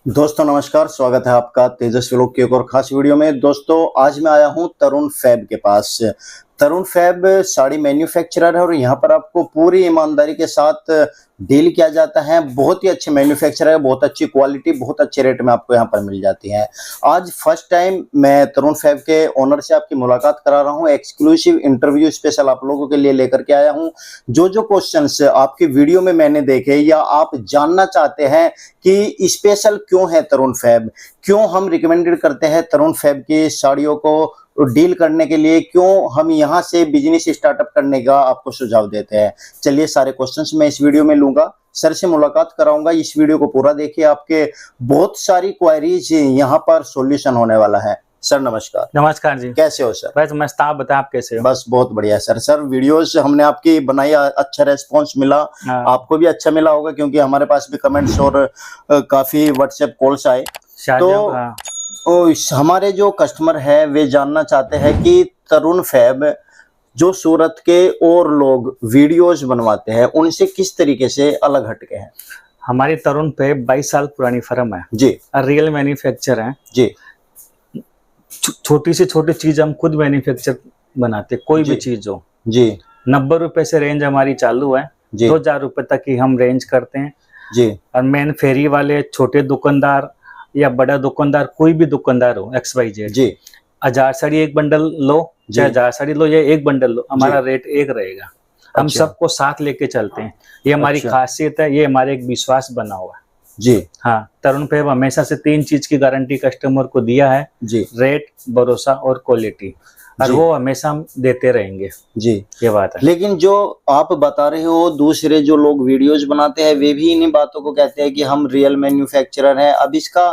दोस्तों नमस्कार, स्वागत है आपका तेजस्वी लोग की एक और खास वीडियो में। दोस्तों आज मैं आया हूं तरुण फैब के पास। तरुण फैब साड़ी मैन्युफैक्चरर है और यहां पर आपको पूरी ईमानदारी के साथ डील किया जाता है। बहुत ही अच्छे मैन्युफैक्चरर है, बहुत अच्छी क्वालिटी, बहुत अच्छे रेट में आपको यहां पर मिल जाती है। आज फर्स्ट टाइम मैं तरुण फैब के ओनर से आपकी मुलाकात करा रहा हूं। एक्सक्लूसिव इंटरव्यू स्पेशल आप लोगों के लिए लेकर के आया हूं। जो जो क्वेश्चंस आपकी वीडियो में मैंने देखे या आप जानना चाहते हैं कि स्पेशल क्यों है तरुण फैब, क्यों हम रिकमेंडेड करते हैं तरुण फैब की साड़ियों को डील करने के लिए, क्यों हम यहां से बिजनेस स्टार्टअप करने का आपको सुझाव देते हैं, चलिए सारे क्वेश्चंस मैं इस वीडियो में लूंगा। सर से मुलाकात कराऊंगा। इस वीडियो को पूरा देखिए, आपके बहुत सारी क्वेरीज यहां पर सॉल्यूशन होने वाला है। सर नमस्कार। नमस्कार जी, कैसे हो सर? बस मस्त। आप बताएं, आप कैसे हो? बस बहुत बढ़िया सर। सर वीडियोस हमने आपकी बनाई, अच्छा रेस्पॉन्स मिला। आपको भी अच्छा मिला होगा क्योंकि हमारे पास भी कमेंट्स और काफी व्हाट्सएप कॉल्स आए। तो हमारे जो कस्टमर है वे जानना चाहते हैं कि तरुण फैब जो सूरत के और लोग वीडियोस बनवाते हैं उनसे किस तरीके से अलग हटके हैं। हमारी तरुण फैब 22 साल पुरानी फर्म है जी, रियल मैन्युफैक्चर है जी। छोटी से छोटी चीज हम खुद मैन्युफैक्चर बनाते, कोई भी चीज हो जी। 90 रुपए से रेंज हमारी चालू है, 2000 रुपए तक की हम रेंज करते हैं जी। और मेन फेरी वाले, छोटे दुकानदार या बड़ा दुकानदार, कोई भी दुकानदार हो XYZ जी, 1000 साड़ी एक बंडल लो, चाहे 1000 साड़ी लो या एक बंडल लो, हमारा रेट एक रहेगा। हम सबको साथ लेके चलते हैं, ये हमारी खासियत है, ये हमारे एक विश्वास बना हुआ है जी। हाँ, तरुण फैब हमेशा से 3 चीज की गारंटी कस्टमर को दिया है जी। रेट, भरोसा और क्वालिटी, और वो हमेशा हम देते रहेंगे जी। ये बात है। लेकिन जो आप बता रहे हो दूसरे जो लोग वीडियोस बनाते हैं वे भी इन्हीं बातों को कहते हैं कि हम रियल मैन्युफैक्चरर हैं। अब इसका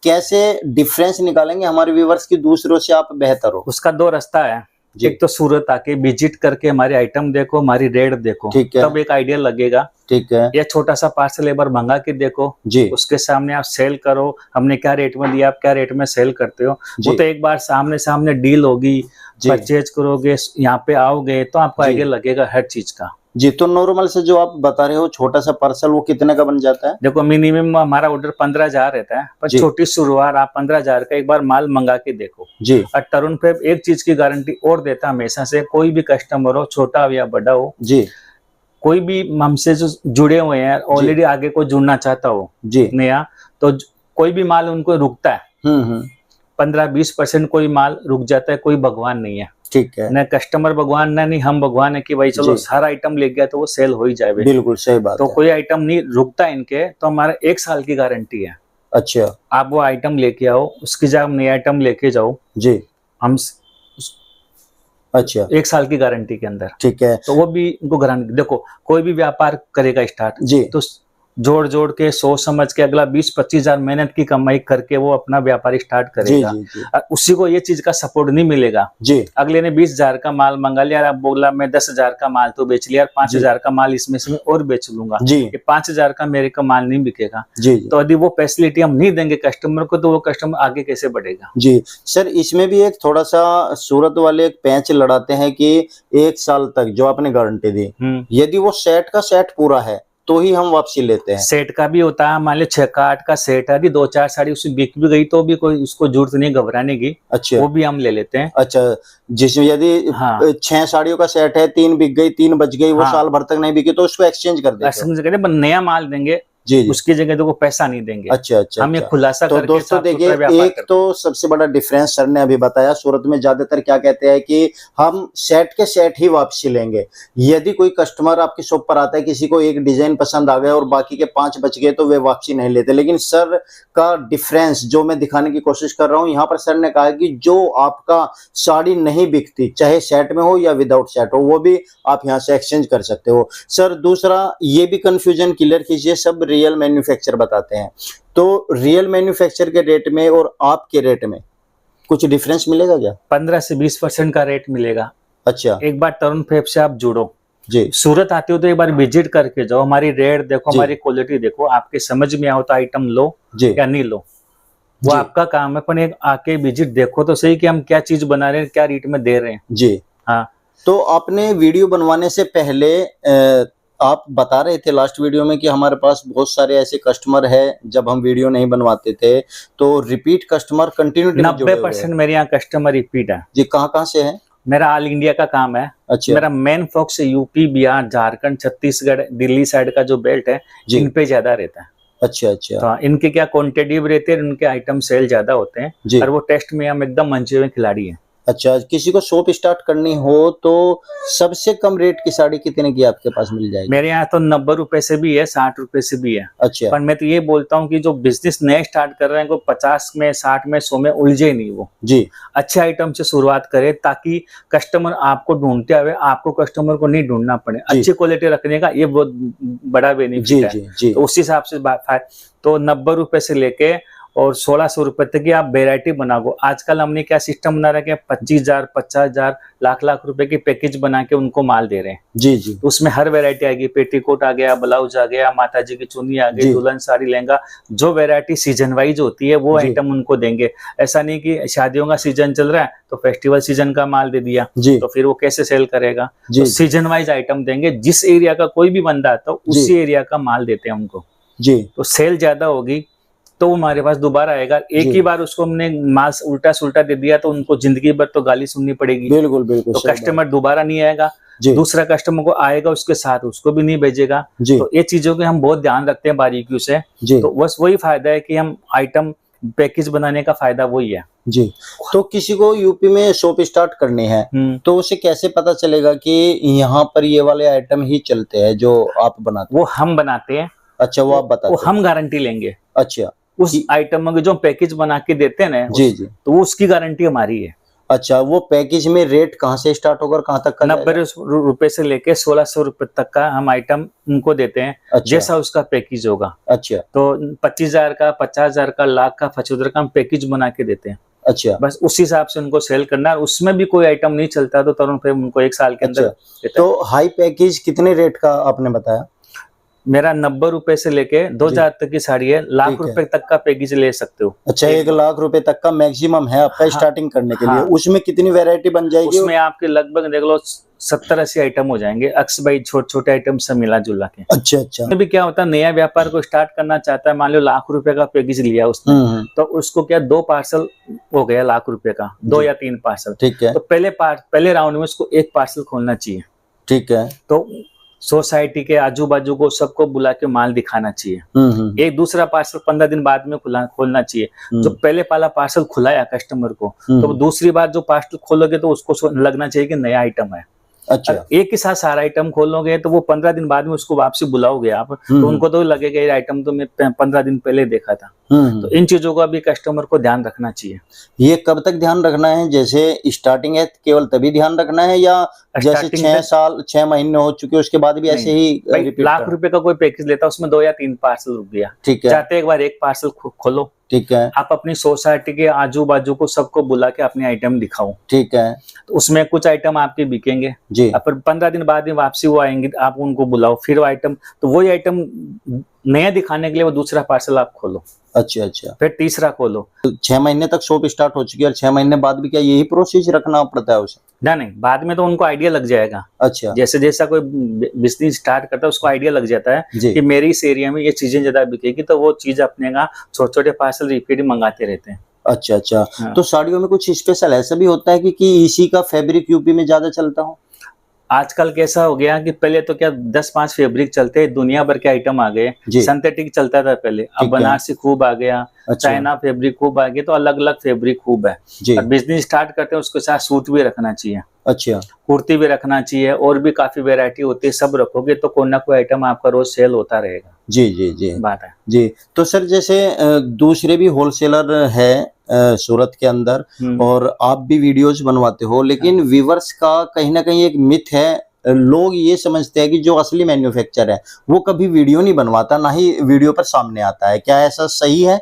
कैसे डिफरेंस निकालेंगे हमारे व्यूअर्स की दूसरों से आप बेहतर हो? उसका 2 रास्ता है। एक तो सूरत आके विजिट करके हमारी आइटम देखो, हमारी रेट देखो, तब एक आइडिया लगेगा। ठीक है। या छोटा सा पार्सल एक बार मंगा के देखो जी, उसके सामने आप सेल करो, हमने क्या रेट में दिया, आप क्या रेट में सेल करते हो, वो तो एक बार सामने सामने डील होगी, परचेज करोगे, यहाँ पे आओगे तो आपको आइडिया लगेगा हर चीज का। जी। तो नॉर्मल से जो आप बता रहे हो छोटा सा पार्सल वो कितने का बन जाता है? देखो मिनिमम हमारा ऑर्डर 15,000 रहता है, पर छोटी शुरुआत आप 15,000 का एक बार माल मंगा के देखो जी। और तरुण फैब एक चीज की गारंटी और देता हमेशा से, कोई भी कस्टमर हो, छोटा हो या बड़ा हो जी, कोई भी हमसे जो जुड़े हुए हैं ऑलरेडी, आगे को जुड़ना चाहता हो जी नया, तो कोई भी माल उनको रुकता है। 15-20% कोई माल रुक जाता है, कोई भगवान नहीं है। ठीक है, न कस्टमर भगवान ना नहीं हम भगवान है कि भाई चलो सारा आइटम ले गया तो वो सेल हो ही जाए। बिल्कुल सही बात तो कोई आइटम नहीं रुकता इनके, तो हमारा 1 साल की गारंटी है। अच्छा, आप वो आइटम लेके आओ, उसकी जगह नई आइटम लेके जाओ जी, हम अच्छा 1 साल की गारंटी के अंदर। ठीक है, तो वो भी उनको गारंटी। देखो कोई भी व्यापार करेगा स्टार्ट जी, तो जोड़ जोड़ के सोच समझ के अगला 20-25 हजार मेहनत की कमाई करके वो अपना व्यापार स्टार्ट करेगा जी। उसी को ये चीज का सपोर्ट नहीं मिलेगा जी। अगले ने 20,000 का माल मंगा लिया, आप बोला मैं 10,000 का माल तो बेच लिया, 5,000 का माल इसमें से मैं और बेच लूंगा जी, 5,000 का मेरे का माल नहीं बिकेगा जी। तो यदि वो फैसिलिटी हम नहीं देंगे कस्टमर को तो वो कस्टमर आगे कैसे बढ़ेगा जी। सर इसमें भी एक थोड़ा सा सूरत वाले एक पैंच लड़ाते हैं कि 1 साल तक जो आपने गारंटी दी, यदि वो सेट का सेट पूरा है तो ही हम वापसी लेते हैं। सेट का भी होता है, मान लो 6 का 8 का सेट है, 2-4 साड़ी उसमें बिक भी गई तो भी कोई उसको जरूरत नहीं घबराने की। अच्छा, वो भी हम ले लेते हैं। अच्छा, जिसमें यदि 6 साड़ियों का सेट है, 3 बिक गई, 3 बच गई, वो साल भर तक नहीं बिकी तो उसको एक्सचेंज कर देते हैं, नया माल देंगे जी, उसकी जगह तो वो पैसा नहीं देंगे। अच्छा अच्छा, हम ये खुलासा तो दोस्तों देखिए, एक तो सबसे बड़ा डिफरेंस सर ने अभी बताया। सूरत में ज्यादातर क्या कहते हैं कि हम सेट के सेट ही वापसी लेंगे। यदि कोई कस्टमर आपकी शॉप पर आता है, किसी को एक डिजाइन पसंद आ गया और बाकी के 5 बच गए तो वे वापसी नहीं लेते। लेकिन सर का डिफरेंस जो मैं दिखाने की कोशिश कर रहा हूँ, यहाँ पर सर ने कहा कि जो आपका साड़ी नहीं बिकती, चाहे सेट में हो या विदाउट सेट हो, वो भी आप यहाँ से एक्सचेंज कर सकते हो। सर दूसरा ये भी कंफ्यूजन क्लियर कीजिए, सब रियल मैन्युफैक्चर बताते हैं, तो रियल मैन्युफैक्चर के रेट में और आपके रेट में कुछ डिफरेंस मिलेगा क्या? 15 से 20% का रेट मिलेगा। अच्छा, एक बार तरुण फैब से आप जुड़ो जी, सूरत आते हो तो एक बार विजिट करके जाओ, हमारी रेट देखो, हमारी क्वालिटी देखो, आपके समझ में आओ तो आइटम लो या नहीं लो, वो आपका काम है। पर एक आके विजिट देखो तो सही कि हम क्या चीज बना रहे हैं, क्या रेट में दे रहे हैं जी। हाँ, तो आपने वीडियो बनवाने से पहले आप बता रहे थे लास्ट वीडियो में कि हमारे पास बहुत सारे ऐसे कस्टमर है, जब हम वीडियो नहीं बनवाते थे तो रिपीट कस्टमर कंटिन्यूटी में जुड़े हुए हैं। 90% मेरे यहाँ कस्टमर रिपीट है जी। कहाँ से है? मेरा ऑल इंडिया का काम है। अच्छा। मेरा main focus UP, Bihar, Jharkhand, Chhattisgarh, Delhi side का जो बेल्ट है इन पे ज्यादा रहता है। अच्छा अच्छा। तो इनके क्या क्वांटिटी रहते हैं, इनके आइटम सेल ज्यादा होते हैं और वो टेस्ट में हम एकदम मंचे हुए खिलाड़ी हैं। अच्छा, किसी को शॉप स्टार्ट करनी हो तो सबसे कम रेट की साड़ी कितने की आपके पास मिल जाएगी? मेरे यहाँ तो 90 रुपए से भी है, 60 रुपए से भी है। अच्छा। पर मैं तो ये बोलता हूँ कि जो बिजनेस नए स्टार्ट कर रहे हैं वो 50 में, 60 में, 100 में उलझे नहीं। वो जी, अच्छे आइटम से शुरुआत करे ताकि कस्टमर आपको ढूंढते हुए आपको कस्टमर को नहीं ढूंढना पड़े। अच्छी क्वालिटी रखने का ये बहुत बड़ा बेनिफिट है। तो उस हिसाब से तो 90 रुपए से लेके और 1600 रुपए तक की आप वेरायटी बनाओ। आजकल हमने क्या सिस्टम बना रखा है, 25,000, 50,000, लाख रुपए की पैकेज बना के उनको माल दे रहे हैं। जी जी। तो उसमें हर वैरायटी आएगी, पेटीकोट आ गया, ब्लाउज आ गया, माता जी की चुन्नी आ गई, दुल्हन साड़ी, लहंगा, जो वैरायटी सीजन वाइज होती है वो आइटम उनको देंगे। ऐसा नहीं कि शादियों का सीजन चल रहा है तो फेस्टिवल सीजन का माल दे दिया तो फिर वो कैसे सेल करेगा। तो सीजन वाइज आइटम देंगे, जिस एरिया का कोई भी बंदा आता है उसी एरिया का माल देते हैं उनको। जी। तो सेल ज्यादा होगी तो हमारे पास दोबारा आएगा। एक ही बार उसको हमने माल उल्टा सुल्टा दे दिया तो उनको जिंदगी भर तो गाली सुननी पड़ेगी। बिल्कुल बिल्कुल। तो कस्टमर दोबारा नहीं आएगा, दूसरा कस्टमर को आएगा उसके साथ उसको भी नहीं भेजेगा। तो ये चीजों के हम बहुत ध्यान रखते हैं बारीकियों से। तो बस वही फायदा है कि हम आइटम पैकेज बनाने का फायदा वही है। जी। तो किसी को यूपी में शॉप स्टार्ट करनी है तो उसे कैसे पता चलेगा कि यहाँ पर ये वाले आइटम ही चलते हैं जो आप बनाते? वो हम बनाते हैं। अच्छा, वो आप बताते हैं? वो हम गारंटी लेंगे। अच्छा। उस आइटम में जो पैकेज बना के देते हैं ना, जी जी, तो वो उसकी गारंटी हमारी है। अच्छा, वो पैकेज में रेट कहाँ से स्टार्ट होकर कहाँ तक का? 90 रुपए से लेके 1600 रुपए तक का हम आइटम उनको देते हैं। अच्छा। जैसा उसका पैकेज होगा। अच्छा। तो 25,000 का, 50,000 का, लाख का, 75,000 का हम पैकेज बना के देते हैं। अच्छा। बस उस हिसाब से उनको सेल करना है। उसमें भी कोई आइटम नहीं चलता तो तरुण फेब उनको 1 साल के अंदर। तो हाई पैकेज कितने रेट का आपने बताया? मेरा 90 रुपए से लेके 2,000 तक की साड़ी है, लाख रुपए तक का पैकेज ले सकते हो। अच्छा, 1 लाख रुपए तक का मैक्सिमम है आपका स्टार्टिंग करने के लिए। उसमें कितनी वैरायटी बन जाएगी? उसमें आपके लगभग देख लो 70-80 आइटम हो जाएंगे, अक्स भाई छोटे आइटम से मिला जुला के। अच्छा अच्छा। भी क्या होता है, नया व्यापार को स्टार्ट करना चाहता है, मान लो लाख रुपए का पैकेज लिया उसने, तो उसको क्या 2 पार्सल हो गया लाख रुपए का, 2 या 3 पार्सल। ठीक है। तो पहले राउंड में उसको 1 पार्सल खोलना चाहिए। ठीक है। तो सोसाइटी के आजू बाजू को सबको बुला के माल दिखाना चाहिए। एक दूसरा पार्सल 15 दिन बाद में खोलना चाहिए। जो पहले वाला पार्सल खुलाया कस्टमर को, तो दूसरी बार जो पार्सल खोलोगे तो उसको लगना चाहिए कि नया आइटम है। अच्छा। एक ही साथ सारा आइटम खोलोगे तो वो 15 दिन बाद में उसको वापसी बुलाओगे आप, तो उनको तो लगेगा ये आइटम तो मैं 15 दिन पहले देखा था। तो इन चीजों का भी कस्टमर को ध्यान रखना चाहिए। ये कब तक ध्यान रखना है? जैसे स्टार्टिंग है केवल तभी ध्यान रखना है, या जैसे 6 महीने हो चुके उसके बाद भी ऐसे ही? लाख रुपए का कोई पैकेज लेता है उसमें 2 या 3 पार्सल रुक गया, ठीक है, चाहते एक बार 1 पार्सल खोलो। ठीक है। आप अपनी सोसाइटी के आजू बाजू को सबको बुला के अपने आइटम दिखाओ। ठीक है। तो उसमें कुछ आइटम आपके बिकेंगे जी, फिर 15 दिन बाद में वापसी वो आएंगे, आप उनको बुलाओ, फिर वो आइटम, तो वही आइटम नया दिखाने के लिए वो दूसरा पार्सल आप खोलो। अच्छा अच्छा। फिर तीसरा खोलो। 6 महीने तक शॉप स्टार्ट हो चुकी है और 6 महीने बाद भी क्या यही प्रोसेस रखना पड़ता है उसे? नहीं, बाद में तो उनको आइडिया लग जाएगा। अच्छा। जैसे जैसा कोई बिजनेस स्टार्ट करता है उसको आइडिया लग जाता है कि मेरे इस एरिया में ये चीजें ज्यादा बिकेगी, तो वो चीज अपने का छोटे छोटे पार्सल रिपीट मंगाते रहते हैं। अच्छा अच्छा। हाँ। तो साड़ियों में कुछ स्पेशल ऐसा भी होता है कि इसी का फैब्रिक यूपी में ज्यादा चलता हो? आजकल कैसा हो गया कि पहले तो क्या 10-5 फैब्रिक चलते, दुनिया भर के आइटम आ गए। सिंथेटिक चलता था पहले, अब बनारसी खूब आ गया। अच्छा। चाइना फैब्रिक खूब आ गया, तो अलग अलग फैब्रिक खूब है। और बिजनेस स्टार्ट करते हैं उसके साथ सूट भी रखना चाहिए। अच्छा। कुर्ती भी रखना चाहिए, और भी काफी वैरायटी होती है, सब रखोगे तो कोई ना कोई आइटम आपका रोज सेल होता रहेगा। जी जी जी, बात है जी। तो सर जैसे दूसरे भी होलसेलर है सूरत के अंदर, और आप भी वीडियोस बनवाते हो, लेकिन व्यूअर्स का कहीं ना कहीं एक मिथ है, लोग ये समझते हैं कि जो असली मैन्युफैक्चरर है वो कभी वीडियो नहीं बनवाता, ना ही वीडियो पर सामने आता है। क्या ऐसा सही है?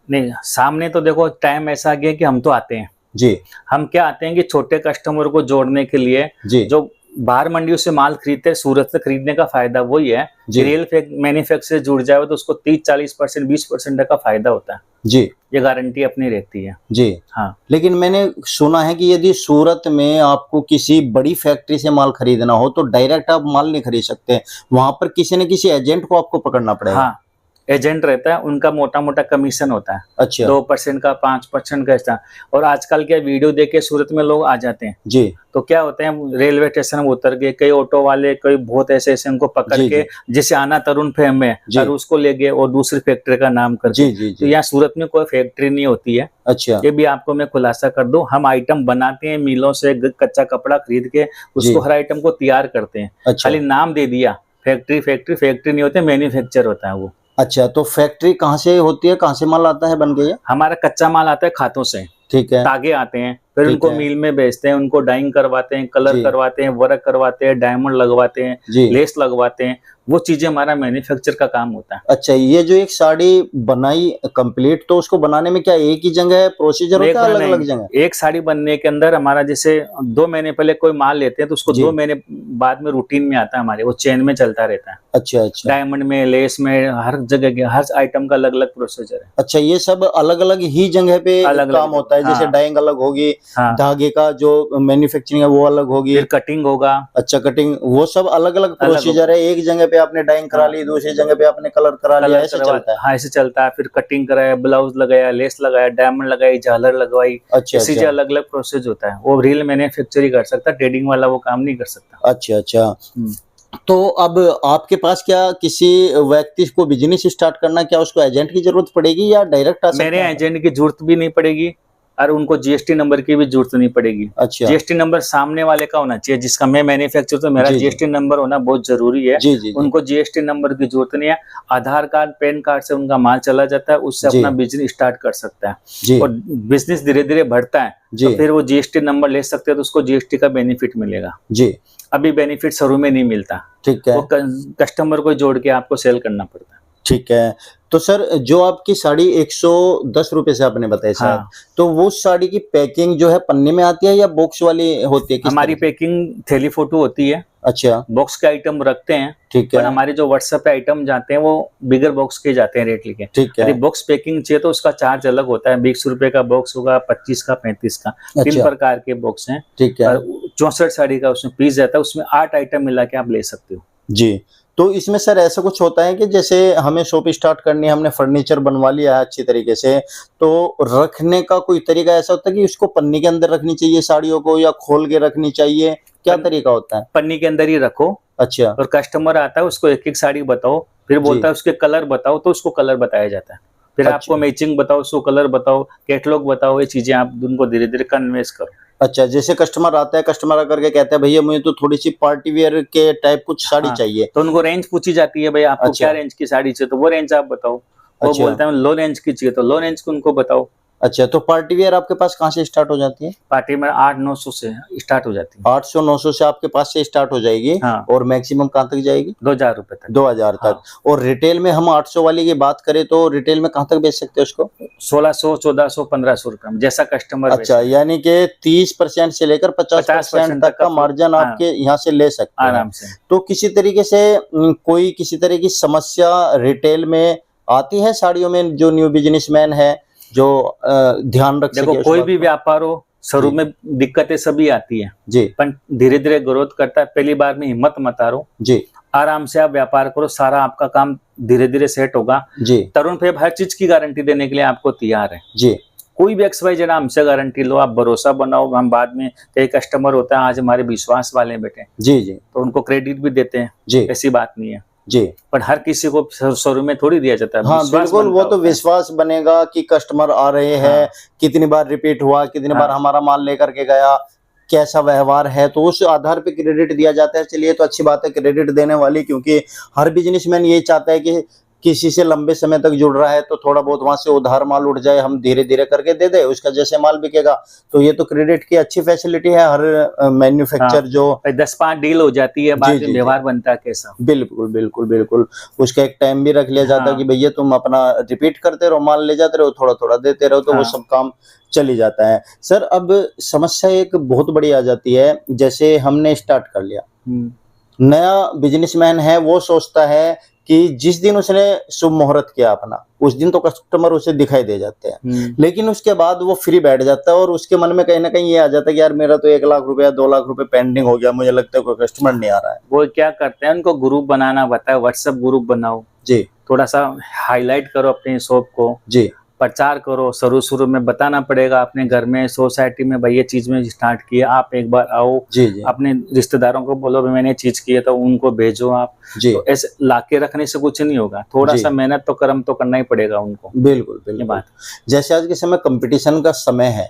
नहीं, सामने तो देखो टाइम ऐसा आ गया कि हम तो आते हैं जी। हम क्या आते हैं कि छोटे कस्टमर को जोड़ने के लिए, जो बाहर मंडियों से माल खरीदते हैं, सूरत से खरीदने का फायदा वही है। रियल मैन्युफैक्चरर जुड़ जाए तो उसको 30-40%, 20% का फायदा होता है जी, ये गारंटी अपनी रहती है। जी। हाँ, लेकिन मैंने सुना है कि यदि सूरत में आपको किसी बड़ी फैक्ट्री से माल खरीदना हो तो डायरेक्ट आप माल नहीं खरीद सकते, वहां पर किसी न किसी एजेंट को आपको पकड़ना पड़ेगा। हाँ, एजेंट रहता है, उनका मोटा मोटा कमीशन होता है, अच्छा। 2% का, 5% का ऐसा। और आजकल क्या वीडियो देख के सूरत में लोग आ जाते हैं, जी, तो क्या होते हैं, रेलवे स्टेशन में उतर गए, कई ऑटो वाले, कई बहुत ऐसे ऐसे उनको पकड़ जी, के, जी, जैसे आना तरुण फेम में, जी। और उसको ले गए और दूसरी फैक्ट्री का नाम कर जी, दिया। जी, तो जी। यहाँ सूरत में कोई फैक्ट्री नहीं होती है, अच्छा, ये भी आपको मैं खुलासा कर दूं। हम आइटम बनाते हैं, मिलों से कच्चा कपड़ा खरीद के जी। उसको हर आइटम को तैयार करते हैं। अच्छा, खाली नाम दे दिया फैक्ट्री, फैक्ट्री नहीं होते, मैन्युफैक्चर होता है वो। अच्छा। तो फैक्ट्री कहाँ से होती है, कहाँ से माल आता है बन के ये? हमारा कच्चा माल आता है खातों से, ठीक है, तागे आते हैं, फिर ठीक उनको है। मिल में बेचते हैं, उनको डाइंग करवाते हैं, कलर जी, करवाते हैं, वर्क करवाते हैं, डायमंड लगवाते हैं, जी। लेस लगवाते हैं। वो चीजें हमारा मैन्युफैक्चर का काम होता है। अच्छा, ये जो एक साड़ी बनाई कंप्लीट, तो उसको बनाने में क्या एक ही जगह है प्रोसीजर एक होता है, महीने अलग-अलग जगह? एक साड़ी बनने के अंदर हमारा, जैसे 2 महीने पहले कोई माल लेते हैं तो उसको जी। 2 महीने बाद में रूटीन में आता है हमारे, वो चेन में चलता रहता है। अच्छा, अच्छा। डायमंड में, लेस में, हर जगह के हर आइटम का अलग-अलग प्रोसीजर है। अच्छा, ये सब अलग-अलग ही जगह पे अलग-अलग काम होता है, जैसे हाँ, डाइंग अलग होगी, हाँ। धागे का जो मैन्युफैक्चरिंग है वो अलग होगी। फिर कटिंग होगा, अच्छा, कटिंग वो सब अलग-अलग अलग प्रोसीजर होगा। है, एक जगह पे आपने डाइंग करा हाँ, ली, दूसरी जगह पे आपने कलर करा लिया, कलर ऐसे करवा, चलता है। हाँ, ऐसे चलता है। फिर कटिंग कराया, ब्लाउज लगाया, लेस लगाया, डायमंड लगाई, झालर लगवाई, अच्छा, इसी से अच्छा। अलग-अलग प्रोसेस होता है। वो रियल मैन्युफैक्चर ही कर सकता है, ट्रेडिंग वाला वो काम नहीं कर सकता। अच्छा, अच्छा। हुँ। तो अब आपके पास क्या किसी व्यक्ति को बिज़नेस स्टार्ट करना, क्या उसको एजेंट की ज़रूरत पड़ेगी या डायरेक्ट आ मेरे सकता है? एजेंट की जरूरत भी नहीं पड़ेगी और उनको जीएसटी नंबर की भी जरूरत नहीं पड़ेगी। अच्छा। जीएसटी नंबर सामने वाले का होना चाहिए, जिसका मैं मैन्युफैक्चर, तो मेरा जी, जी। जीएसटी नंबर होना बहुत जरूरी है। जी, जी, जी। उनको जीएसटी नंबर की जरूरत नहीं है। आधार कार्ड, पैन कार्ड से उनका माल चला जाता है, उससे जी। अपना बिजनेस स्टार्ट कर सकता है। जी, और बिजनेस धीरे धीरे बढ़ता है तो जी, फिर वो जीएसटी नंबर ले सकते हैं, तो उसको जीएसटी का बेनिफिट मिलेगा। जी। अभी बेनिफिट शुरू में नहीं मिलता, ठीक है, वो कस्टमर को जोड़ के आपको सेल करना पड़ता है। ठीक है। तो सर जो आपकी साड़ी ₹110 से आपने बताई शायद, हाँ, तो वो साड़ी की पैकिंग जो है पन्ने में आती है या बॉक्स वाली होती है, किस हमारी तरह से? पैकिंग थैली फोटो होती है, अच्छा, बॉक्स के आइटम रखते हैं, ठीक पर है, हमारे जो व्हाट्सएप पे आइटम जाते हैं वो बिगर बॉक्स के जाते हैं रेट लेके। ठीक है। यदि बॉक्स पैकिंग चाहिए तो उसका चार्ज अलग होता है, 20 रुपए का बॉक्स होगा, 25 का, 35 का। 3 अच्छा, प्रकार के बॉक्स हैं ठीक है। और 64 साड़ी का उसमें पीस रहता है, उसमें 8 आइटम मिला के आप ले सकते हो। जी। तो इसमें सर ऐसा कुछ होता है कि जैसे हमें शॉप स्टार्ट करनी है, हमने फर्नीचर बनवा लिया है अच्छी तरीके से, तो रखने का कोई तरीका ऐसा होता है कि उसको पन्नी के अंदर रखनी चाहिए साड़ियों को या खोल के रखनी चाहिए? क्या पन, तरीका होता है? पन्नी के अंदर ही रखो अच्छा, और कस्टमर आता है, उसको एक-एक साड़ी बताओ, फिर जी। बोलता है उसके कलर बताओ, तो उसको कलर बताया जाता है। फिर अच्छा, आपको मैचिंग बताओ, उसको कलर बताओ, कैटलॉग बताओ, ये चीजें आप उनको धीरे-धीरे कन्विंस करो। अच्छा, जैसे कस्टमर आता है, कस्टमर आकर के कहता है भैया मुझे तो थोड़ी-सी पार्टी वियर के टाइप कुछ साड़ी हाँ, चाहिए। तो उनको रेंज पूछी जाती है, भाई आपको क्या अच्छा, रेंज की साड़ी चाहिए, तो वो रेंज आप बताओ। वो अच्छा, बोलते हैं लो रेंज की चाहिए, तो लो रेंज की उनको बताओ। अच्छा। तो पार्टी वियर आपके पास कहाँ से स्टार्ट हो जाती है? पार्टी में 800-900 से स्टार्ट हो जाती है। 800-900 से आपके पास से स्टार्ट हो जाएगी हाँ, और मैक्सिमम कहाँ तक जाएगी? 2000 रुपए तक। 2000 तक। हाँ, और रिटेल में हम 800 वाली की बात करें तो रिटेल में कहाँ तक बेच सकते हैं उसको? 1600, 1400, 1500 रुपए में, जैसा कस्टमर अच्छा, वैसे। यानी कि 30% से लेकर 50% 50% तक का मार्जिन हाँ, आपके यहाँ से ले सकते हैं। आराम से। तो किसी तरीके से कोई किसी तरह की समस्या रिटेल में आती है साड़ियों में, जो न्यू बिजनेसमैन है जो ध्यान रख देखो सके उस कोई बात भी को? व्यापार हो, शुरू जी, में दिक्कतें सभी आती हैं, जी, पर धीरे-धीरे ग्रोथ करता है। पहली बार में हिम्मत मत हारो, जी, आराम से आप व्यापार करो, सारा आपका काम धीरे-धीरे सेट होगा। जी, तरुण फेब हर चीज की गारंटी देने के लिए आपको तैयार है। जी, कोई भी XYZ हमसे गारंटी लो, आप भरोसा बनाओ, हम बाद में, कई कस्टमर होता है आज हमारे विश्वास वाले हैं बेटे, जी, जी, तो उनको क्रेडिट भी देते हैं, जी, ऐसी बात नहीं है। जी। पर हर किसी को शुरू में थोड़ी दिया जाता है, हाँ, विश्वास बिल्कुल, वो बनता तो होता है। विश्वास बनेगा कि कस्टमर आ रहे हैं, हाँ, कितनी बार रिपीट हुआ, कितनी बार हाँ, हमारा माल लेकर के गया, कैसा व्यवहार है, तो उस आधार पे क्रेडिट दिया जाता है। चलिए, तो अच्छी बात है क्रेडिट देने वाली, क्योंकि हर बिज़नेसमैन यही चाहता है कि किसी से लंबे समय तक जुड़ रहा है, तो थोड़ा बहुत वहाँ से उधार माल उठ जाए, हम धीरे-धीरे करके दे दें, उसका जैसे माल बिकेगा। तो ये तो क्रेडिट की अच्छी फैसिलिटी है हर हाँ, मैन्युफैक्चर जो। भाई 10-5 डील हो जाती है, जी, बाद में जी, जी। व्यवहार बनता है कैसा। बिल्कुल, बिल्कुल, बिल्कुल। उसका एक टाइम भी रख लिया जाता है कि हाँ, भैया तुम अपना रिपीट करते रहो, माल ले जाते रहो, थोड़ा-थोड़ा देते रहो, तो वो हाँ, सब काम चल ही जाता है। सर अब समस्या एक बहुत बड़ी आ जाती है, जैसे हमने स्टार्ट कर लिया, हुँ, नया बिजनेसमैन है वो सोचता है कि जिस दिन उसने शुभ मुहूर्त किया अपना, उस दिन तो कस्टमर उसे दिखाई दे जाते हैं, लेकिन उसके बाद वो फ्री बैठ जाता है और उसके मन में कहीं ना कहीं ये आ जाता है कि यार मेरा तो 1 लाख रुपया 2 लाख रुपए पेंडिंग हो गया, मुझे लगता है कोई कस्टमर नहीं आ रहा है। वो क्या करते हैं, उनको ग्रुप बनाना बताया, व्हाट्सएप ग्रुप बनाओ जी, थोड़ा सा हाईलाइट करो अपनी शॉप को, जी, प्रचार करो, शुरू में बताना पड़ेगा अपने घर में सोसाइटी में भाई ये चीज में स्टार्ट किया, आप एक बार आओ, जी, जी, अपने रिश्तेदारों को बोलो भाई मैंने चीज की है तो उनको भेजो आप। जी, तो ऐसे लाके रखने से कुछ नहीं होगा, थोड़ा जी। सा मेहनत तो कर्म तो करना ही पड़ेगा उनको। बिल्कुल ये बिल्कुल। बात। जैसे आज के समय कंपटीशन का समय है,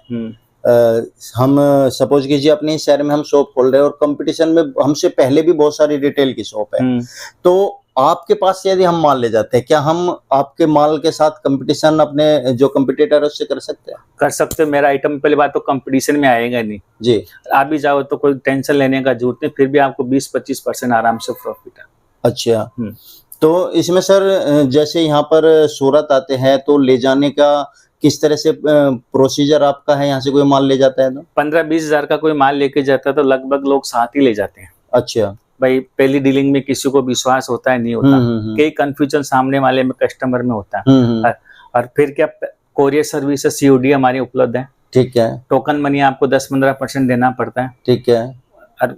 हम सपोज कीजिए अपने शहर में हम शॉप खोल रहे हैं और कंपटीशन में हमसे पहले भी बहुत सारी रिटेल की शॉप है, तो आपके पास से यदि हम माल ले जाते हैं, क्या हम आपके माल के साथ कंपटीशन अपने जो कंपटीटर है उससे कर सकते हैं? कर सकते हो। मेरा आइटम पहली बात तो कंपटीशन में आएगा नहीं जी, आप भी जाओ तो कोई टेंशन लेने का जरूरत नहीं, फिर भी आपको 20-25% आराम से प्रॉफिट है। अच्छा। तो इसमें सर जैसे यहाँ पर सूरत आते हैं तो ले जाने का किस तरह से प्रोसीजर आपका है? यहाँ से कोई माल ले जाता है तो 15-20 हजार का कोई माल लेके जाता है तो लगभग लोग साथ ही ले जाते हैं। अच्छा। भाई पहली डीलिंग में किसी को विश्वास होता है नहीं होता, कई कंफ्यूजन सामने वाले में कस्टमर में होता है। और फिर क्या कोरियर सर्विस COD हमारी उपलब्ध है। ठीक है। टोकन मनी आपको 10-15% देना पड़ता है। ठीक है। और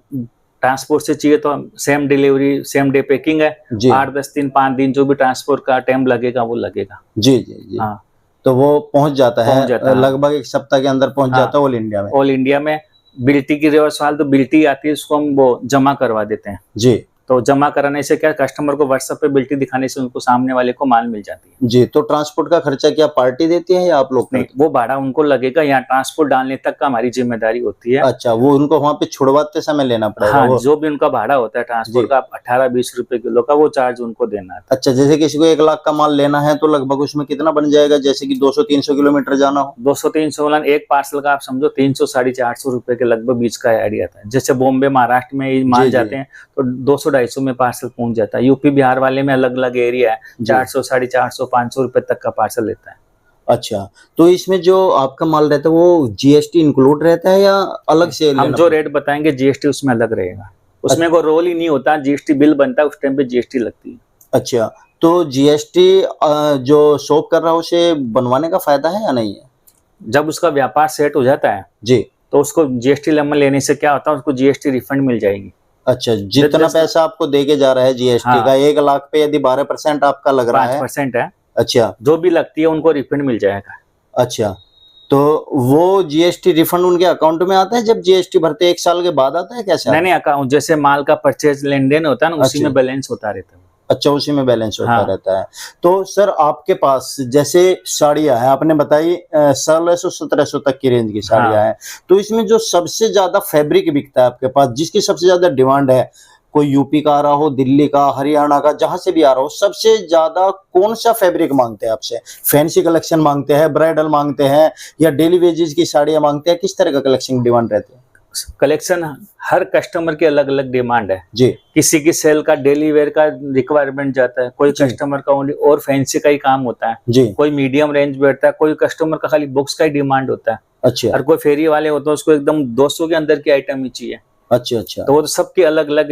ट्रांसपोर्ट से चाहिए तो same delivery same day packing है, 8-10 दिन 5 दिन जो भी ट्रांसपोर्ट का टाइम लगेगा वो लगेगा। जी जी जी। हाँ, तो वो पहुंच जाता है लगभग 1 सप्ताह के अंदर पहुंच जाता है ऑल इंडिया में। ऑल इंडिया में बिल्टी की सवाल तो बिल्टी आती है, उसको हम वो जमा करवा देते हैं। जी। तो जमा कराने से क्या कस्टमर को व्हाट्सएप पे बिल्टी दिखाने से उनको सामने वाले को माल मिल जाती है। जी। तो ट्रांसपोर्ट का खर्चा क्या पार्टी देती है या आप लोग? नहीं, वो भाड़ा उनको लगेगा, यहाँ ट्रांसपोर्ट डालने तक का हमारी जिम्मेदारी होती है। अच्छा, वो उनको वहाँ पे छुड़वाते समय लेना पड़ेगा? हाँ, जो भी उनका भाड़ा होता है ट्रांसपोर्ट का 18-20 रुपए किलो का वो चार्ज उनको देना है। अच्छा, जैसे किसी को 1 लाख का माल लेना है तो लगभग उसमें कितना बन जाएगा? जैसे कि 200-300 किलोमीटर जाना हो? 200-300 एक पार्सल का आप समझो 300-450 रुपए के लगभग बीच का आइडिया आता है। जैसे बॉम्बे महाराष्ट्र में माल जाते हैं तो 200-250 में पार्सल पहुंच जाता है। यूपी बिहार वाले में अलग अलग एरिया है, 400-450-500 रुपए तक का पार्सल लेता है। अच्छा, तो इसमें जो आपका माल रहता है वो GST इंक्लूड रहता है या अलग से? हम जो रेट बताएंगे GST उसमें अलग रहेगा, उसमें कोई रोल ही नहीं होता। GST बिल बनता है उस टाइम पे GST लगती है। अच्छा, तो GST जो शॉप कर रहा है उसे बनवाने का फायदा है या नहीं है? जब उसका व्यापार सेट हो जाता है जी, तो उसको GST लेमन लेने से क्या होता है, उसको GST रिफंड मिल जाएगी। अच्छा, जितना पैसा आपको देके जा रहा है GST का 1 लाख पे यदि 12% आपका लग रहा है, 5% है। अच्छा, जो भी लगती है उनको रिफंड मिल जाएगा। अच्छा, तो वो GST रिफंड उनके अकाउंट में आता है जब GST भरते 1 साल के बाद आता है? कैसे? नहीं, अकाउंट जैसे माल का परचेज लेन देन होता है ना, उसी में बैलेंस होता रहता है। अच्छा, उसी में बैलेंस होता रहता है। तो सर आपके पास जैसे साड़ियां हैं, आपने बताई 1600-1700 तक की रेंज की साड़ियां हैं, तो इसमें जो सबसे ज्यादा फैब्रिक बिकता है आपके पास, जिसकी सबसे ज्यादा डिमांड है, कोई यूपी का आ रहा हो, दिल्ली का, हरियाणा का, जहां से भी आ रहा हो, सबसे ज्यादा कौन सा फैब्रिक मांगते हैं आपसे? फैंसी कलेक्शन मांगते हैं, ब्राइडल मांगते हैं, या डेली वेजेस की साड़ियां मांगते हैं? किस तरह का कलेक्शन डिमांड रहती है? कलेक्शन हर कस्टमर की अलग अलग डिमांड है जी। किसी की सेल का डेली वेयर का रिक्वायरमेंट जाता है, कोई कस्टमर का ओनली और फैंसी का ही काम होता है जी, कोई मीडियम रेंज बैठता है, कोई कस्टमर का खाली बुक्स का ही डिमांड होता है। अच्छा, और कोई फेरी वाले होते हैं उसको एकदम 200 के अंदर की आइटम ही चाहिए। अच्छा अच्छा, तो वो सबकी अलग अलग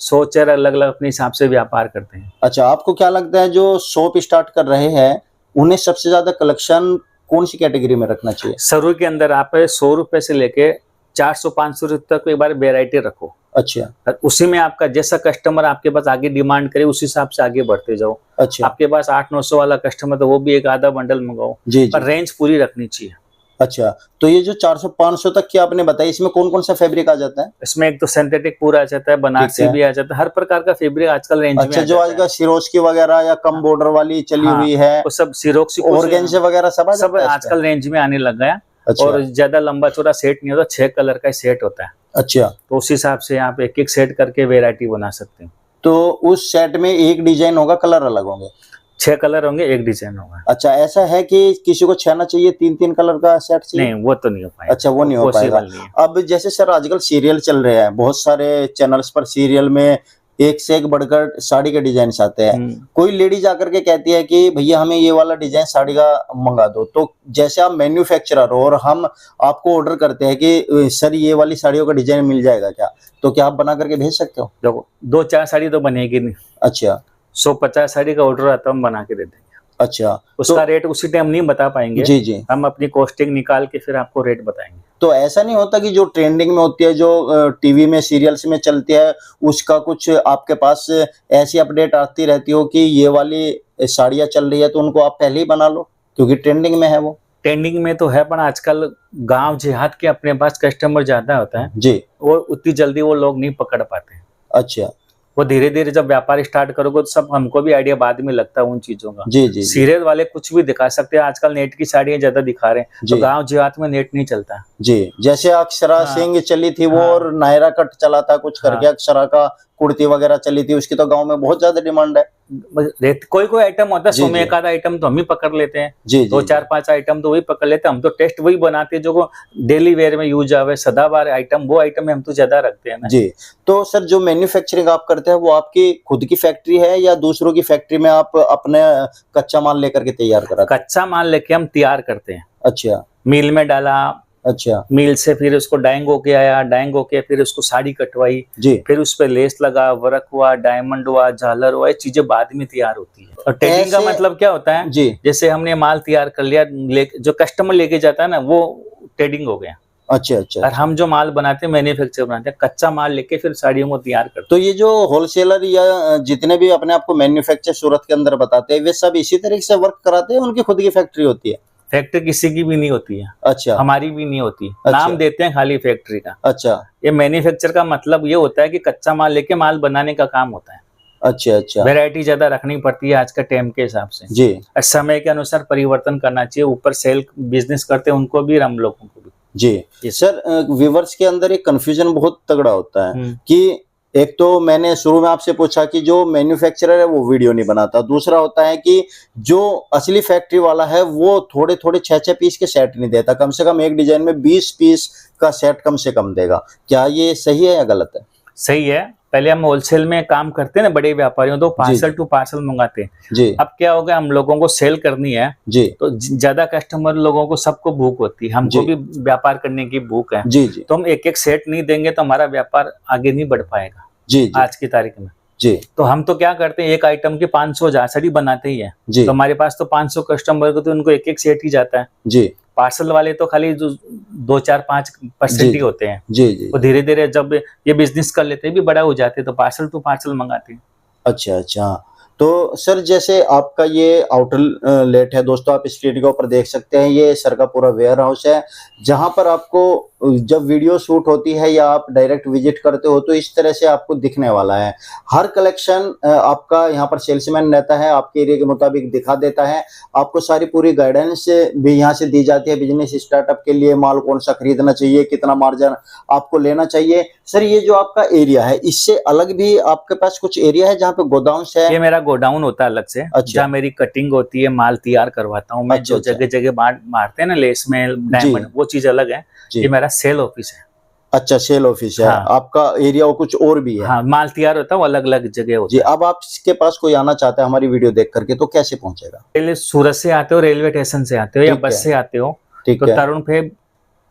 सोच है, अलग अलग अपने हिसाब से व्यापार करते हैं। अच्छा, आपको क्या लगता है जो शॉप स्टार्ट कर रहे हैं उन्हें सबसे ज्यादा कलेक्शन कौन सी कैटेगरी में रखना चाहिए? शुरू के अंदर आप 100 रुपए से लेके 400-500 रुपए तक एक बार वेराइटी रखो। अच्छा, उसी में आपका जैसा कस्टमर आपके पास आगे डिमांड करे उस हिसाब से आगे बढ़ते जाओ। अच्छा, आपके पास 800-900 वाला कस्टमर तो वो भी एक आधा बंडल मंगाओ, जी, पर रेंज पूरी रखनी चाहिए। अच्छा, तो ये जो 400-500 तक की आपने बताई, इसमें कौन कौन सा फैब्रिक आ जाता है? इसमें एक तो सिंथेटिक पूरा आ जाता है, बनारसी भी आ जाता है, हर प्रकार का फैब्रिक आजकल रेंज में। अच्छा, जो आजकल सिरोस्की वगैरह या कम बॉर्डर वाली चली हुई है, वो सब सिरोक्सी ऑर्गेन्जा वगैरह सब आजकल रेंज में आने लग गया। अच्छा, और ज्यादा लंबा चौड़ा सेट नहीं होता, 6 कलर का सेट होता है। अच्छा, तो उस हिसाब से आप एक एक सेट करके वेराइटी बना सकते हैं। तो उस सेट में एक डिजाइन होगा, कलर अलग होंगे? 6 कलर होंगे, एक डिजाइन होगा। अच्छा, ऐसा है कि किसी को 6 ना चाहिए, 3-3 कलर का सेट चाहिए? नहीं, वो तो नहीं हो पाएगा। अच्छा, वो नहीं हो पाएगा। अब जैसे सर आजकल सीरियल चल रहे हैं, बहुत सारे चैनल्स पर सीरियल में एक से एक बढ़कर साड़ी के डिजाइन आते हैं। कोई लेडीज आकर के कहती है कि भैया हमें ये वाला डिजाइन साड़ी का मंगा दो, तो जैसे आप मैन्युफैक्चरर हो और हम आपको ऑर्डर करते हैं कि सर ये वाली साड़ियों का डिजाइन मिल जाएगा क्या, तो क्या आप बना करके भेज सकते हो? देखो 2-4 साड़ी तो बनेगी नहीं। अच्छा, 150 साड़ी का ऑर्डर आता है, हम बना के दे देंगे। अच्छा, उसका रेट उसी टाइम नहीं बता पाएंगे। जी जी, हम अपनी कॉस्टिंग निकाल के फिर आपको रेट बताएंगे। तो ऐसा नहीं होता कि जो ट्रेंडिंग में होती है, जो टीवी में सीरियल्स में चलती है, उसका कुछ आपके पास ऐसी अपडेट आती रहती हो कि ये वाली साड़ियाँ चल रही है तो उनको आप पहले ही बना लो क्योंकि ट्रेंडिंग में है वो? ट्रेंडिंग में तो है, पर आजकल गांव देहात के अपने पास कस्टमर ज्यादा होता है जी, वो उतनी जल्दी वो लोग नहीं पकड़ पाते। अच्छा, वो धीरे धीरे जब व्यापार स्टार्ट करोगे तो सब हमको भी आइडिया बाद में लगता है उन चीजों का। जी जी, सीरियल वाले कुछ भी दिखा सकते हैं, आजकल नेट की साड़ियाँ ज्यादा दिखा रहे हैं, तो गांव देहात में नेट नहीं चलता। जी, जैसे अक्षरा हाँ, सिंह चली थी वो, हाँ, और नायरा कट चला था कुछ करके, हाँ, अक्षरा का कुर्ती वगैरह चली थी, उसकी तो गांव में बहुत ज्यादा डिमांड है। कोई कोई आइटम होता है, जी, 100 में जी। एक आधा आइटम तो हम ही पकड़ लेते हैं। जी जी, 2-4-5 आइटम तो वही पकड़ लेते हैं। हम तो टेस्ट वही बनाते हैं जो डेली वेयर में यूज आवे, सदाबहार आइटम वो आइटम में हम तो ज्यादा रखते हैं ना। जी, तो सर जो मैन्युफैक्चरिंग आप करते हैं वो आपकी खुद की फैक्ट्री है या दूसरों की फैक्ट्री में आप अपने कच्चा माल लेकर के तैयार कराते हैं? कच्चा माल लेके हम तैयार करते हैं, अच्छा, मिल में डाला, अच्छा, मिल से फिर उसको डाइंग होके आया, डाइंग होके फिर उसको साड़ी कटवाई, जी, फिर उस पे लेस लगा, वर्क हुआ, डायमंड हुआ, झालर हुआ, ये चीजें बाद में तैयार होती है। और ट्रेडिंग का ऐसे- मतलब क्या होता है, जी, जैसे हमने माल तैयार कर लिया, जो कस्टमर लेके जाता है ना वो ट्रेडिंग हो गया। अच्छा, अच्छा, और हम जो माल बनाते हैं मैन्युफैक्चर बनाते हैं, कच्चा माल लेके फिर साड़ियों को तैयार करते तो ये जो होलसेलर या जितने भी अपने आप को मैन्युफैक्चर सूरत के अंदर बताते हैं, वे सब इसी तरीके से वर्क कराते हैं, उनकी खुद की फैक्ट्री होती है? हैं। फैक्ट्री किसी की भी नहीं होती है, अच्छा, हमारी भी नहीं होती। अच्छा। नाम देते हैं खाली फैक्ट्री का। अच्छा, ये मैन्युफैक्चर का मतलब ये होता है कि कच्चा माल लेके माल बनाने का काम होता है। अच्छा, अच्छा, वैरायटी ज्यादा रखनी पड़ती है आज के टाइम के हिसाब से। जी, और समय के अनुसार परिवर्तन करना चाहिए। ऊपर सेल बिजनेस करते हैं उनको भी, हम लोगों को भी। जी। सर व्यूवर्स के अंदर एक कंफ्यूजन बहुत तगड़ा होता है हम्म। कि एक तो मैंने शुरू में आपसे पूछा कि जो मैन्युफैक्चरर है वो वीडियो नहीं बनाता, दूसरा होता है कि जो असली फैक्ट्री वाला है वो थोड़े थोड़े 6-6 पीस के सेट नहीं देता, कम से कम एक डिजाइन में 20 पीस का सेट कम से कम देगा। क्या ये सही है या गलत है? सही है। पहले हम होलसेल में काम करते हैं ना, बड़े व्यापारियों तो पार्सल टू पार्सल मंगाते हैं। जी, अब क्या हो गया, हम लोगों को सेल करनी है जी, तो ज्यादा कस्टमर लोगों को, सबको भूख होती है, हमको जी। भी व्यापार करने की भूख है। जी, जी, तो हम एक एक सेट नहीं देंगे तो हमारा व्यापार आगे नहीं बढ़ पाएगा जी, जी, आज की तारीख में। जी, तो हम तो क्या करते हैं, एक आइटम की 500 साड़ी बनाते ही है। जी, तो हमारे पास तो 500 कस्टमर को तो उनको एक एक सेट ही जाता है। जी, पार्सल वाले तो खाली जो 2-4-5% जी, ही होते हैं। जी, जी। वो धीरे धीरे जब ये बिजनेस कर लेते हैं भी बड़ा हो जाते हैं तो पार्सल टू पार्सल मंगाते हैं। अच्छा, अच्छा। तो सर जैसे आपका ये आउटलेट है दोस्तों, आप स्क्रीन के ऊपर देख सकते हैं, ये सर का पूरा वेयर हाउस है जहां पर आपको जब वीडियो शूट होती है या आप डायरेक्ट विजिट करते हो तो इस तरह से आपको दिखने वाला है। हर कलेक्शन आपका यहाँ पर सेल्समैन रहता है, आपके एरिया के मुताबिक दिखा देता है। आपको सारी पूरी गाइडेंस भी यहाँ से दी जाती है, बिजनेस स्टार्टअप के लिए माल कौन सा खरीदना चाहिए, कितना मार्जिन आपको लेना चाहिए। सर ये जो आपका एरिया है, इससे अलग भी आपके पास कुछ एरिया है जहाँ पे गोडाउन्स है? ये मेरा गोडाउन होता है अलग से। अच्छा। जहाँ मेरी कटिंग होती है, माल तैयार करवाता हूँ मैं। अच्छा, जो अच्छा। जगह जगह मारते हैं ना लेस में डायमंड, वो चीज अलग है। जी। ये मेरा सेल ऑफिस है। अच्छा, सेल ऑफिस है। हाँ। आपका एरिया और कुछ और भी है? हाँ, माल तैयार होता है वो अलग अलग जगह जी, होता है। अब आपके पास कोई आना चाहता है हमारी वीडियो देख करके तो कैसे पहुंचेगा? पहले सूरत से आते हो, रेलवे स्टेशन से आते हो या ठीक बस है। से आते हो ठीक तो है। तरुण फेब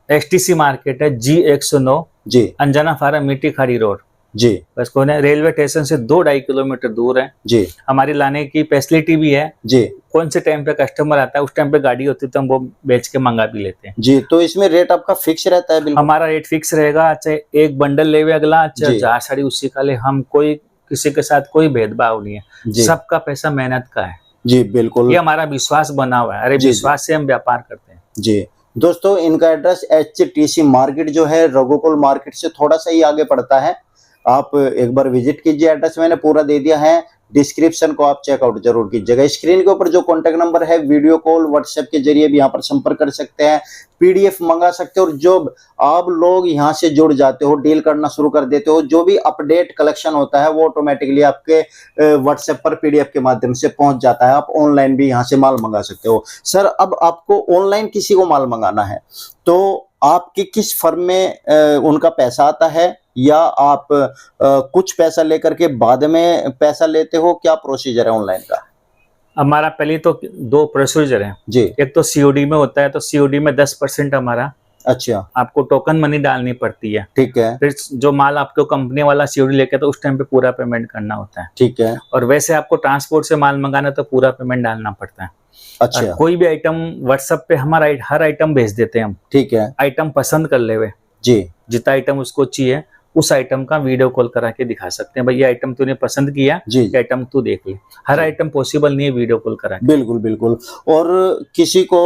STC मार्केट है, G109, जी, अंजना फार्म, मिट्टी खाड़ी रोड। जी, बस कौन है, रेलवे स्टेशन से 2-2.5 किलोमीटर दूर है। जी, हमारी लाने की फैसिलिटी भी है। जी, कौन से टाइम पे कस्टमर आता है उस टाइम पे गाड़ी होती है तो हम वो बेच के मंगा भी लेते हैं। जी। तो इसमें रेट आपका फिक्स रहता है बिल्कुल? हमारा रेट फिक्स रहेगा, चाहे एक बंडल लेवे अगला, चाहे जी। 4 साड़ी उसी का ले। हम कोई किसी के साथ कोई भेदभाव नहीं है, जी, सबका पैसा मेहनत का है। जी, बिल्कुल। ये हमारा विश्वास बना हुआ है। अरे जी, विश्वास से हम व्यापार करते हैं। जी। दोस्तों इनका एड्रेस HTC मार्केट जो है रघुकुल मार्केट से थोड़ा सा ही आगे पड़ता है। आप एक बार विजिट कीजिए, एड्रेस मैंने पूरा दे दिया है, डिस्क्रिप्शन को आप चेकआउट जरूर कीजिएगा। स्क्रीन के ऊपर जो कॉन्टैक्ट नंबर है, वीडियो कॉल व्हाट्सएप के जरिए भी यहाँ पर संपर्क कर सकते हैं, PDF मंगा सकते हो। और जो आप लोग यहाँ से जुड़ जाते हो, डील करना शुरू कर देते हो, जो भी अपडेट कलेक्शन होता है वो ऑटोमेटिकली आपके व्हाट्सएप पर PDF के माध्यम से पहुंच जाता है। आप ऑनलाइन भी यहाँ से माल मंगा सकते हो। सर अब आपको ऑनलाइन किसी को माल मंगाना है तो आपकी किस फर्म में उनका पैसा आता है या आप कुछ पैसा लेकर के बाद में पैसा लेते हो, क्या प्रोसीजर है ऑनलाइन का? हमारा पहले तो 2 प्रोसीजर है जी। एक तो सीओडी में होता है, तो सीओडी में 10% हमारा, अच्छा, आपको टोकन मनी डालनी पड़ती है। ठीक है। फिर जो माल आपको कंपनी वाला सीओडी लेके तो उस टाइम पे पूरा पेमेंट करना होता है। ठीक है। और वैसे आपको ट्रांसपोर्ट से माल मंगाना तो पूरा पेमेंट डालना पड़ता है। अच्छा। और कोई भी आइटम व्हाट्सएप पे हमारा हर आइटम भेज देते हैं हम। ठीक है। आइटम पसंद कर ले हुए जी। जितना आइटम उसको चाहिए उस आइटम का वीडियो कॉल करा के दिखा सकते हैं, भाई ये आइटम तूने पसंद किया, जी। ये आइटम तू देख ले। हर आइटम पॉसिबल नहीं है वीडियो कॉल करा के। बिल्कुल बिल्कुल। और किसी को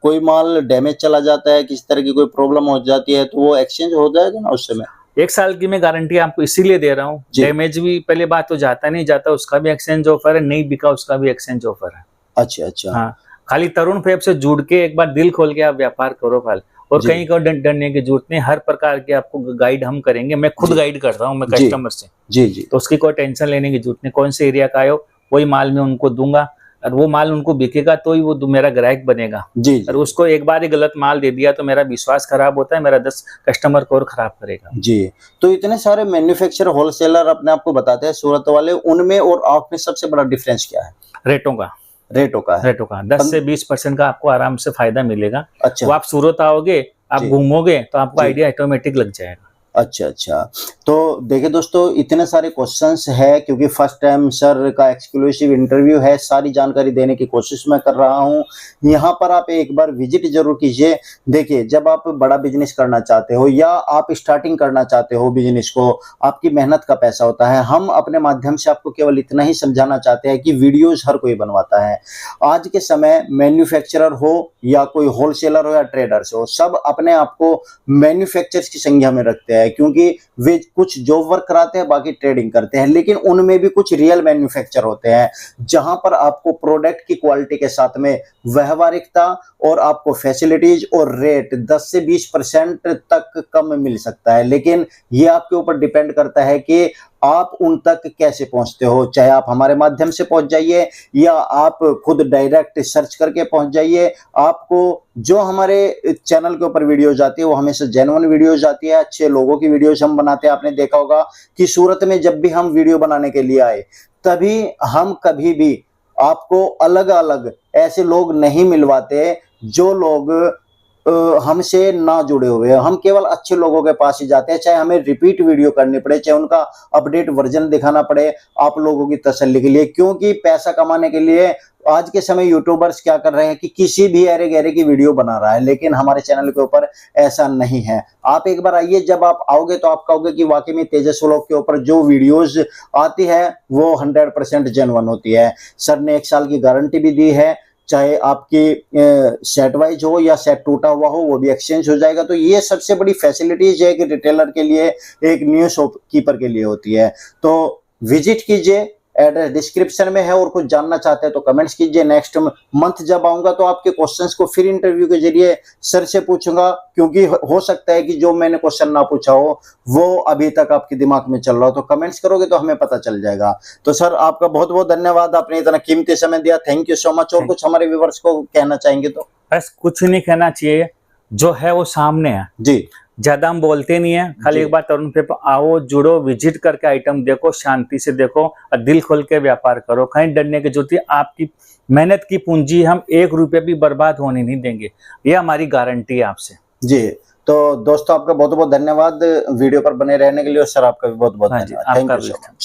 कोई माल डैमेज चला जाता है, किसी तरह की कोई प्रॉब्लम हो जाती है, तो वो एक्सचेंज हो जाएगा ना उस समय? 1 साल की मैं गारंटी आपको इसीलिए दे रहा हूँ। जी। डैमेज भी पहले बात तो जाता नहीं जाता उसका भी एक्सचेंज ऑफर है, नहीं बिका उसका भी एक्सचेंज ऑफर है। अच्छा अच्छा। हाँ, खाली तरुण फैब से जुड़ के एक बार दिल खोल के आप व्यापार करो फाल, और जी। कहीं को डरने की जरूरत नहीं। हर प्रकार के आपको गाइड हम करेंगे, मैं खुद जी। गाइड करता हूँ मैं जी। कस्टमर से, जी जी। तो उसकी कोई टेंशन लेने की जरूरत नहीं। कौन से एरिया का आयो वही माल मैं उनको दूंगा, और वो माल उनको बिकेगा तो ही वो मेरा ग्राहक बनेगा। जी जी। और उसको एक बार ही गलत माल दे दिया तो मेरा विश्वास खराब होता है, मेरा 10 कस्टमर को और खराब करेगा। जी। तो इतने सारे मैन्युफैक्चर होलसेलर अपने आप को बताते हैं सूरत वाले, उनमें और आप में सबसे बड़ा डिफरेंस क्या है? रेटों का रेटों का है। रेटों का 10 से 20% का आपको आराम से फायदा मिलेगा। अच्छा। वो आप सूरत आओगे, आप जी। घूमोगे तो आपको जी। आइडिया ऑटोमेटिक लग जाएगा। अच्छा अच्छा। तो देखिए दोस्तों, इतने सारे क्वेश्चंस है क्योंकि फर्स्ट टाइम सर का एक्सक्लूसिव इंटरव्यू है, सारी जानकारी देने की कोशिश मैं कर रहा हूं। यहां पर आप एक बार विजिट जरूर कीजिए। देखिए, जब आप बड़ा बिजनेस करना चाहते हो या आप स्टार्टिंग करना चाहते हो बिजनेस को, आपकी मेहनत का पैसा होता है। हम अपने माध्यम से आपको केवल इतना ही समझाना चाहते हैं कि वीडियोज हर कोई बनवाता है। आज के समय मैन्युफैक्चरर हो या कोई होलसेलर हो या ट्रेडर्स हो, सब अपने आप को मैन्युफैक्चरर्स की संज्ञा में रखते हैं, क्योंकि वे कुछ जॉब वर्क कराते हैं, बाकी ट्रेडिंग करते हैं। लेकिन उनमें भी कुछ रियल मैन्युफैक्चर होते हैं जहां पर आपको प्रोडक्ट की क्वालिटी के साथ में व्यवहारिकता और आपको फैसिलिटीज और रेट 10 से 20% तक कम मिल सकता है। लेकिन ये आपके ऊपर डिपेंड करता है कि आप उन तक कैसे पहुंचते हो। चाहे आप हमारे माध्यम से पहुंच जाइए या आप खुद डायरेक्ट सर्च करके पहुंच जाइए। आपको जो हमारे चैनल के ऊपर वीडियोज आती है वो हमेशा जेन्युइन वीडियोज आती है, अच्छे लोगों की वीडियोज हम बनाते हैं। आपने देखा होगा कि सूरत में जब भी हम वीडियो बनाने के लिए आए, तभी हम कभी भी आपको अलग अलग ऐसे लोग नहीं मिलवाते जो लोग हमसे ना जुड़े हुए हैं। हम केवल अच्छे लोगों के पास ही जाते हैं, चाहे हमें रिपीट वीडियो करनी पड़े, चाहे उनका अपडेट वर्जन दिखाना पड़े आप लोगों की तसल्ली के लिए। क्योंकि पैसा कमाने के लिए आज के समय यूट्यूबर्स क्या कर रहे हैं कि किसी भी अरे गहरे की वीडियो बना रहा है, लेकिन हमारे चैनल के ऊपर ऐसा नहीं है। आप एक बार आइए, जब आप आओगे तो आप कहोगे कि वाकई में तेजस व्लॉग के ऊपर जो वीडियोस आती है वो 100% जेन्युइन होती है। सर ने 1 साल की गारंटी भी दी है, चाहे आपकी सेट वाइज हो या सेट टूटा हुआ हो वो भी एक्सचेंज हो जाएगा। तो ये सबसे बड़ी फैसिलिटीज है कि रिटेलर के लिए, एक न्यू शॉपकीपर के लिए होती है। तो विजिट कीजिए, एड्रेस डिस्क्रिप्शन में है, और कुछ जानना चाहते हैं तो कमेंट्स कीजिए। नेक्स्ट मंथ जब आऊंगा तो आपके क्वेश्चंस को फिर इंटरव्यू के जरिए सर से पूछूंगा, क्योंकि हो सकता है कि जो मैंने क्वेश्चन ना पूछा हो वो अभी तक आपके दिमाग में चल रहा हो। तो कमेंट्स करोगे तो हमें पता चल जाएगा। तो सर आपका बहुत बहुत धन्यवाद, आपने इतना कीमती समय दिया, थैंक यू सो मच। और कुछ हमारे व्यूअर्स को कहना चाहेंगे तो? बस कुछ नहीं कहना चाहिए, जो है वो सामने है जी। ज्यादा हम बोलते नहीं है। खाली एक बार तरुण फैब आओ, जुड़ो, विजिट करके आइटम देखो, शांति से देखो और दिल खोल के व्यापार करो। कहीं डरने की जरूरत है। आपकी मेहनत की पूंजी हम 1 रुपये भी बर्बाद होने नहीं देंगे, ये हमारी गारंटी है आपसे। जी। तो दोस्तों आपका बहुत बहुत धन्यवाद वीडियो पर बने रहने के लिए, और सर आपका भी बहुत बहुत हाँ जी, धन्यवाद। थैंक आपका यू भी। So much.